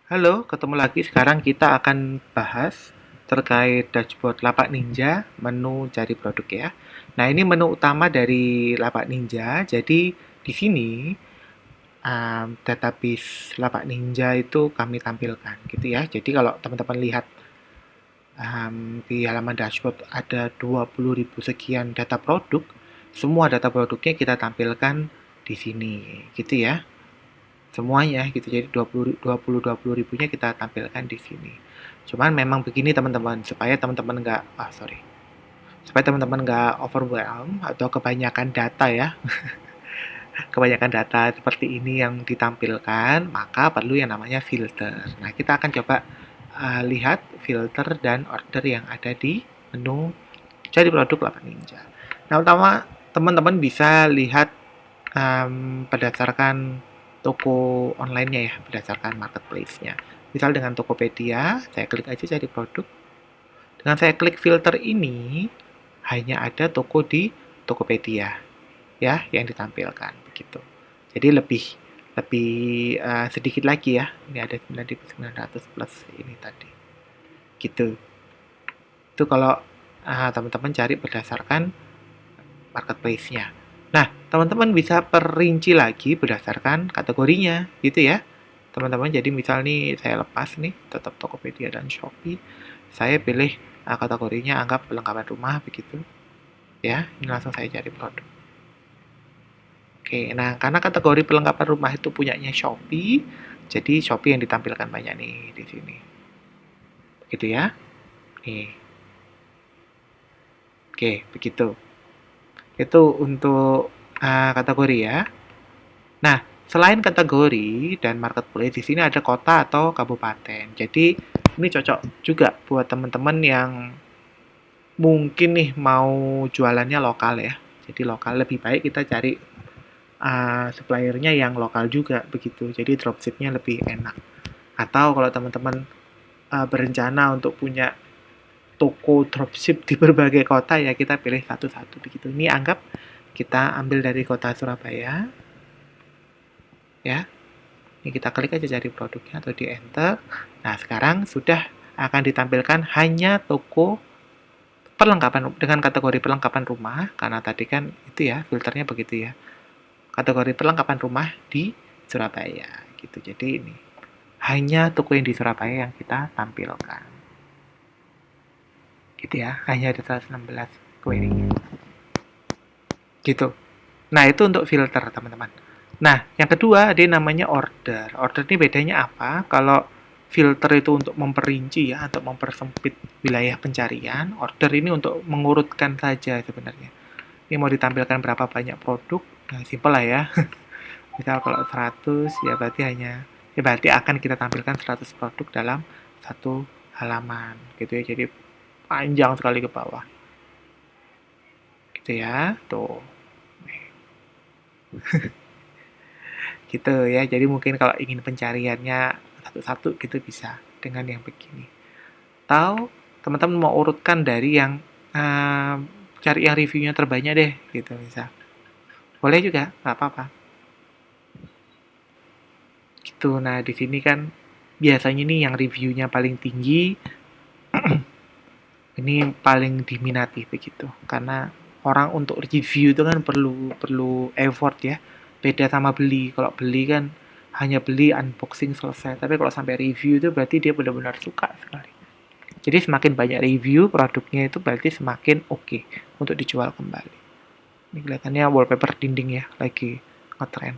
Halo, ketemu lagi. Sekarang kita akan bahas terkait dashboard Lapak Ninja, menu cari produk ya. Nah, ini menu utama dari Lapak Ninja. Jadi, di sini database Lapak Ninja itu kami tampilkan gitu ya. Jadi, kalau teman-teman lihat di halaman dashboard ada 20.000 sekian data produk, semua data produknya kita tampilkan di sini gitu ya. Semuanya gitu, jadi 20 ribunya kita tampilkan di sini. Cuman memang begini teman-teman, supaya teman-teman nggak supaya teman-teman nggak overwhelm atau kebanyakan data ya, kebanyakan data seperti ini yang ditampilkan, maka perlu yang namanya filter. Nah, kita akan coba lihat filter dan order yang ada di menu cari produk Lapak Ninja. Nah, utama teman-teman bisa lihat berdasarkan toko online-nya ya, berdasarkan marketplace-nya. Misal dengan Tokopedia, saya klik aja cari produk. Dengan saya klik filter ini, hanya ada toko di Tokopedia ya yang ditampilkan begitu. Jadi lebih lebih sedikit lagi ya. Ini ada 9.900 plus ini tadi. Gitu. Itu kalau teman-teman cari berdasarkan marketplace-nya. Nah, teman-teman bisa perinci lagi berdasarkan kategorinya, gitu ya. Teman-teman, jadi misal nih saya lepas nih, tetap Tokopedia dan Shopee, saya pilih kategorinya anggap perlengkapan rumah begitu, ya. Ini langsung saya cari produk. Oke, nah karena kategori perlengkapan rumah itu punyanya Shopee, jadi Shopee yang ditampilkan banyak nih di sini. Gitu ya. Nih, oke, begitu. Itu untuk kategori ya. Nah, selain kategori dan marketplace, di sini ada kota atau kabupaten. Jadi, ini cocok juga buat teman-teman yang mungkin nih mau jualannya lokal ya. Jadi lokal lebih baik kita cari suppliernya yang lokal juga begitu. Jadi dropshipnya lebih enak. Atau kalau teman-teman berencana untuk punya toko dropship di berbagai kota ya kita pilih satu-satu begitu. Ini anggap kita ambil dari kota Surabaya ya. Ini kita klik aja cari produknya atau di enter. Nah, sekarang sudah akan ditampilkan hanya toko perlengkapan dengan kategori perlengkapan rumah karena tadi kan itu ya filternya begitu ya. Kategori perlengkapan rumah di Surabaya gitu. Jadi ini hanya toko yang di Surabaya yang kita tampilkan. Gitu ya. Hanya ada 116 query. Gitu. Nah, itu untuk filter, teman-teman. Nah, yang kedua ada namanya order. Order ini bedanya apa? Kalau filter itu untuk memperinci ya, untuk mempersempit wilayah pencarian. Order ini untuk mengurutkan saja sebenarnya. Ini mau ditampilkan berapa banyak produk, nah simpel lah ya. Misal kalau 100, ya berarti akan kita tampilkan 100 produk dalam satu halaman, gitu ya. Jadi panjang sekali ke bawah. Gitu ya. Tuh. Gitu ya. Jadi mungkin kalau ingin pencariannya satu-satu gitu bisa dengan yang begini. Atau teman-teman mau urutkan dari yang cari yang reviewnya terbanyak deh gitu misal. Boleh juga, nggak apa-apa. Gitu. Nah, di sini kan biasanya nih yang reviewnya paling tinggi ini paling diminati begitu. Karena orang untuk review itu kan perlu perlu effort ya. Beda sama beli. Kalau beli kan hanya beli unboxing selesai. Tapi kalau sampai review itu berarti dia benar-benar suka sekali. Jadi semakin banyak review produknya itu berarti semakin oke untuk dijual kembali. Ini kelihatannya wallpaper dinding ya, lagi ngetren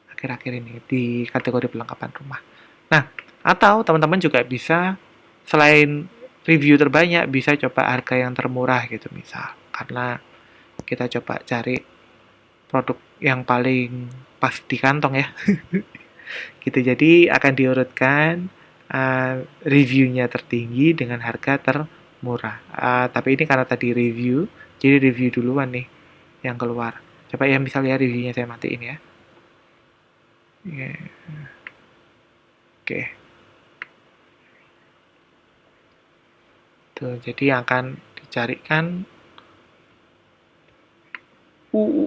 akhir-akhir ini di kategori perlengkapan rumah. Nah, atau teman-teman juga bisa selain review terbanyak bisa coba harga yang termurah gitu misal. Karena kita coba cari produk yang paling pas di kantong ya. Gitu. Jadi akan diurutkan reviewnya tertinggi dengan harga termurah. Tapi ini karena tadi review, jadi review duluan nih yang keluar. Coba ya misalnya reviewnya saya matiin ya. Yeah. Oke. Tuh, jadi yang akan dicarikan uh,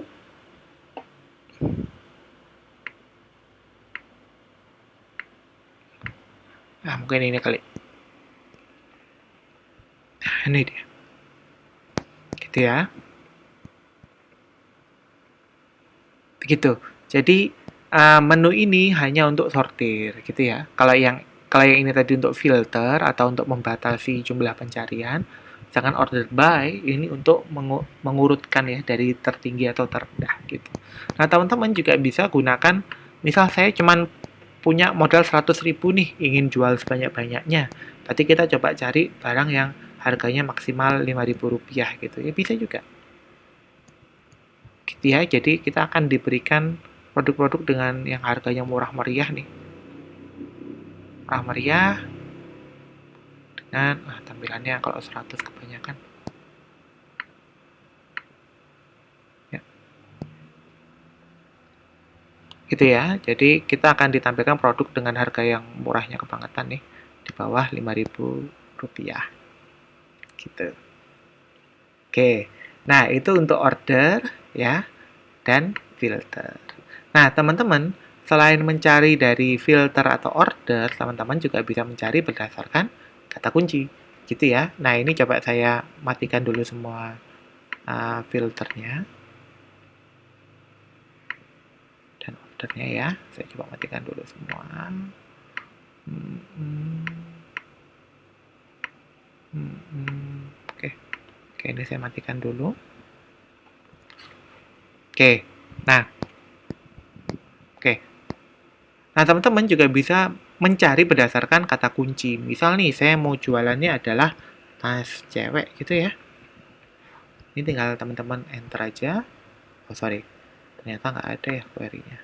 Nah, mungkin ini kali. Nah, ini dia. Gitu ya. Begitu. Jadi menu ini hanya untuk sortir gitu ya. Kalau yang ini tadi untuk filter atau untuk membatasi jumlah pencarian, misalkan order by ini untuk mengurutkan ya dari tertinggi atau terendah gitu. Nah, teman-teman juga bisa gunakan, misal saya cuman punya modal 100.000 nih, ingin jual sebanyak-banyaknya. Berarti kita coba cari barang yang harganya maksimal Rp5.000 gitu. Ya bisa juga. Gitu ya. Jadi kita akan diberikan produk-produk dengan yang harganya murah meriah nih. Murah meriah dengan tampilannya kalau 100 kebanyakan. Ya. Gitu ya. Jadi kita akan ditampilkan produk dengan harga yang murahnya kebangetan nih, di bawah Rp5.000. Gitu. Oke. Nah, itu untuk order ya dan filter. Nah, teman-teman, selain mencari dari filter atau order, teman-teman juga bisa mencari berdasarkan kata kunci, gitu ya. Nah, ini coba saya matikan dulu semua filternya dan ordernya ya. Saya coba matikan dulu semua. Oke, oke, ini saya matikan dulu. Oke, nah, oke. Nah, teman-teman juga bisa mencari berdasarkan kata kunci. Misal nih, saya mau jualannya adalah tas cewek gitu ya. Ini tinggal teman-teman enter aja. Oh, sorry. Ternyata nggak ada ya query-nya.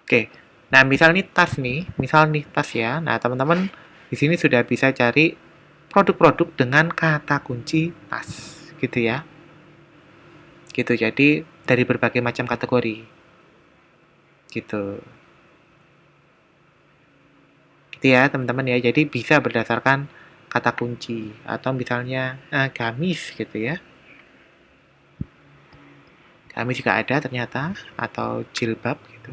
Oke. Nah, misal nih tas ya. Nah, teman-teman di sini sudah bisa cari produk-produk dengan kata kunci tas, gitu ya. Gitu. Jadi dari berbagai macam kategori. Gitu. Gitu ya, teman-teman ya. Jadi bisa berdasarkan kata kunci atau misalnya gamis gitu ya. Gamis juga ada ternyata atau jilbab gitu.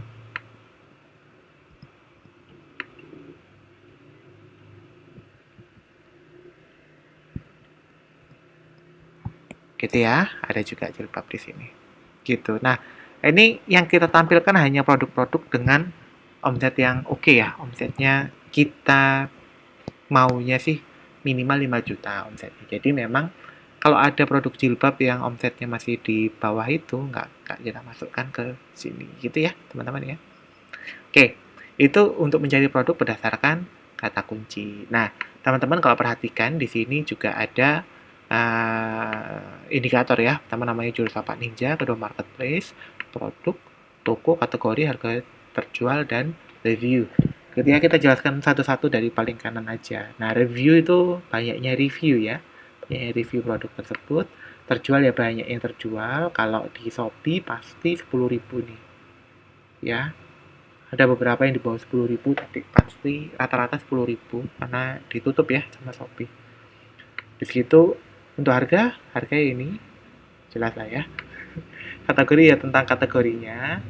Gitu ya, ada juga jilbab di sini. Gitu. Nah, ini yang kita tampilkan hanya produk-produk dengan omset yang oke ya. Omsetnya kita maunya sih minimal 5 juta omsetnya. Jadi memang kalau ada produk jilbab yang omsetnya masih di bawah itu, nggak kita masukkan ke sini. Gitu ya, teman-teman ya. Oke, itu untuk mencari produk berdasarkan kata kunci. Nah, teman-teman kalau perhatikan di sini juga ada indikator ya. Pertama namanya Jurus Lapak Ninja, kedua marketplace, produk, toko, kategori, harga terjual, dan review. Ketika kita jelaskan satu-satu dari paling kanan aja. Nah, review itu banyaknya review ya. Banyaknya review produk tersebut. Terjual ya banyak yang terjual. Kalau di Shopee pasti 10.000 nih. Ya, ada beberapa yang di bawah 10.000, tapi pasti rata-rata 10.000 karena ditutup ya sama Shopee. Di situ untuk harga ini jelas lah ya. Kategori ya tentang kategorinya,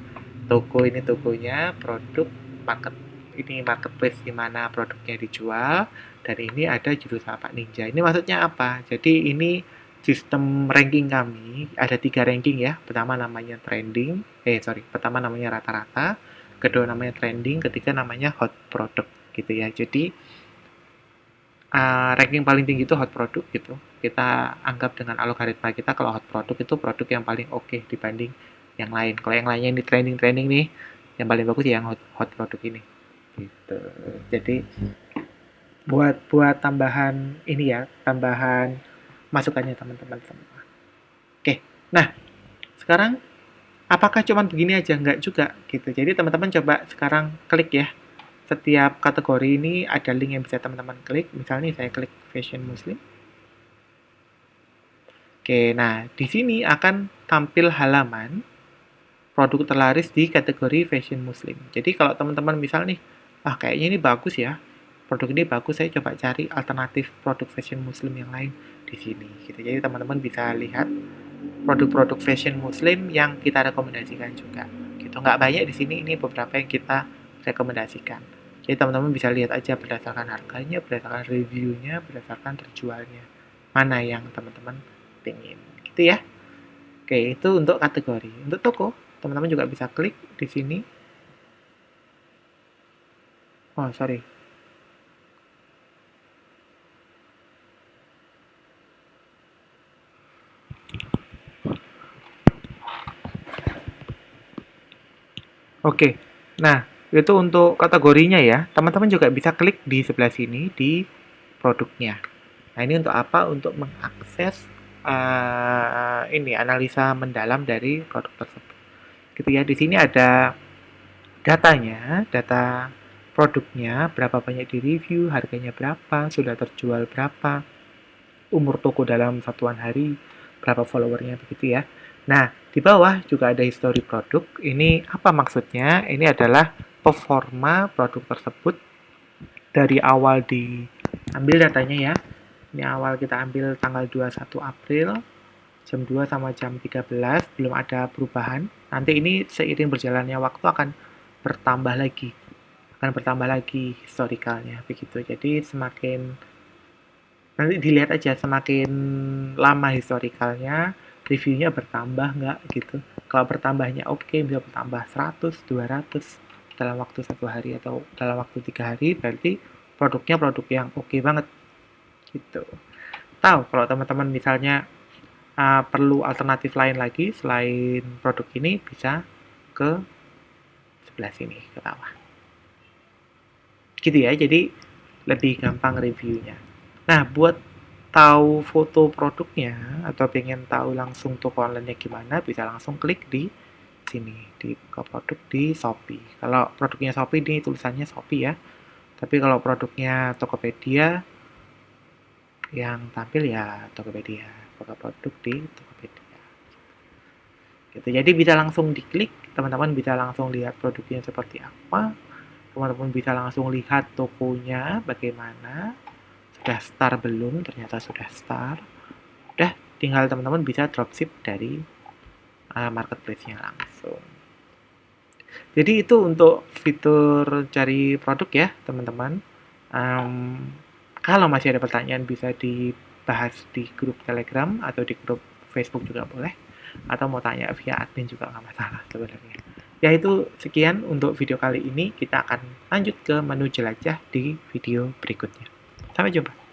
toko ini tokonya, produk market ini marketplace di mana produknya dijual, dan ini ada jurus Lapak Ninja. Ini maksudnya apa? Jadi ini sistem ranking kami ada 3 ranking ya. Pertama namanya trending, pertama namanya rata-rata, kedua namanya trending, ketiga namanya hot product gitu ya. Jadi ranking paling tinggi itu hot product gitu. Kita anggap dengan algoritma kita kalau hot product itu produk yang paling oke dibanding yang lain. Kalau yang lainnya ini trending nih, yang paling bagus ya yang hot product ini. Gitu. Jadi buat tambahan ini ya, tambahan masukannya teman-teman semua. Oke. Nah, sekarang apakah cuma begini aja? Enggak juga gitu. Jadi teman-teman coba sekarang klik ya. Setiap kategori ini ada link yang bisa teman-teman klik. Misalnya saya klik fashion muslim. Oke, nah di sini akan tampil halaman produk terlaris di kategori fashion muslim. Jadi kalau teman-teman misal nih, kayaknya ini bagus ya, produk ini bagus, saya coba cari alternatif produk fashion muslim yang lain di sini. Gitu. Jadi teman-teman bisa lihat produk-produk fashion muslim yang kita rekomendasikan juga. gitu. Nggak banyak di sini, ini beberapa yang kita rekomendasikan. Jadi teman-teman bisa lihat aja berdasarkan harganya, berdasarkan reviewnya, berdasarkan terjualnya, mana yang teman-teman pengen gitu ya. Oke, itu untuk kategori. Untuk toko, teman-teman juga bisa klik di sini. Oh, sorry. Oke, nah itu untuk kategorinya ya. Teman-teman juga bisa klik di sebelah sini di produknya. Nah ini untuk apa? Untuk mengakses ini analisa mendalam dari produk tersebut. Gitu ya. Di sini ada datanya, data produknya, berapa banyak di review, harganya berapa, sudah terjual berapa, umur toko dalam satuan hari, berapa followernya begitu ya. Nah, di bawah juga ada history produk. Ini apa maksudnya? Ini adalah performa produk tersebut dari awal diambil datanya ya. Ini awal kita ambil tanggal 21 April jam 2 sama jam 13, belum ada perubahan. Nanti ini seiring berjalannya waktu akan bertambah lagi. Akan bertambah lagi historikalnya begitu. Jadi semakin nanti dilihat aja semakin lama historikalnya, reviewnya bertambah nggak gitu. Kalau bertambahnya oke, bisa bertambah 100, 200 dalam waktu 1 hari atau dalam waktu 3 hari, berarti produknya produk yang oke banget gitu. Tahu kalau teman-teman misalnya perlu alternatif lain lagi selain produk ini, bisa ke sebelah sini ke bawah. Gitu ya, jadi lebih gampang reviewnya. Nah, buat tahu foto produknya atau pengen tahu langsung toko online-nya gimana, bisa langsung klik di sini, di buka produk di Shopee. Kalau produknya Shopee ini tulisannya Shopee ya. Tapi kalau produknya Tokopedia, yang tampil ya Tokopedia. Buka produk di Tokopedia. Gitu. Jadi bisa langsung diklik, teman-teman bisa langsung lihat produknya seperti apa. Teman-teman bisa langsung lihat tokonya bagaimana. Sudah start belum? Ternyata sudah start. Udah, tinggal teman-teman bisa dropship dari marketplace-nya langsung. Jadi itu untuk fitur cari produk ya, teman-teman. Kalau masih ada pertanyaan bisa dibahas di grup Telegram atau di grup Facebook juga boleh. Atau mau tanya via admin juga nggak masalah sebenarnya. Ya itu sekian untuk video kali ini. Kita akan lanjut ke menu jelajah di video berikutnya. Sampai jumpa.